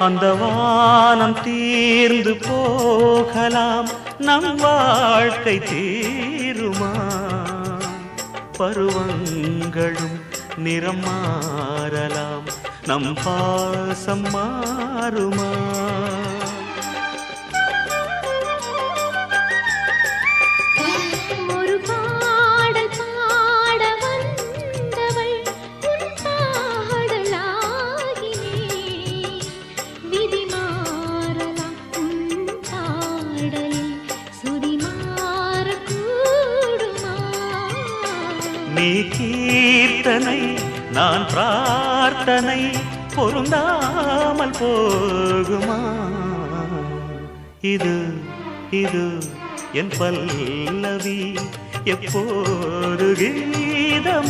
அந்த வானம் தீர்ந்து போகலாம், நம் வாழ்க்கை தீருமா? பருவங்களும் நிறம் மாறலாம், நம் பாசம் மாறுமா? நீ கீர்த்தனை நான் பிரார்த்தனை, பொருந்தாமல் போகுமா? இது இது என் பல்லவி எப்போது கீதமாகுமோ?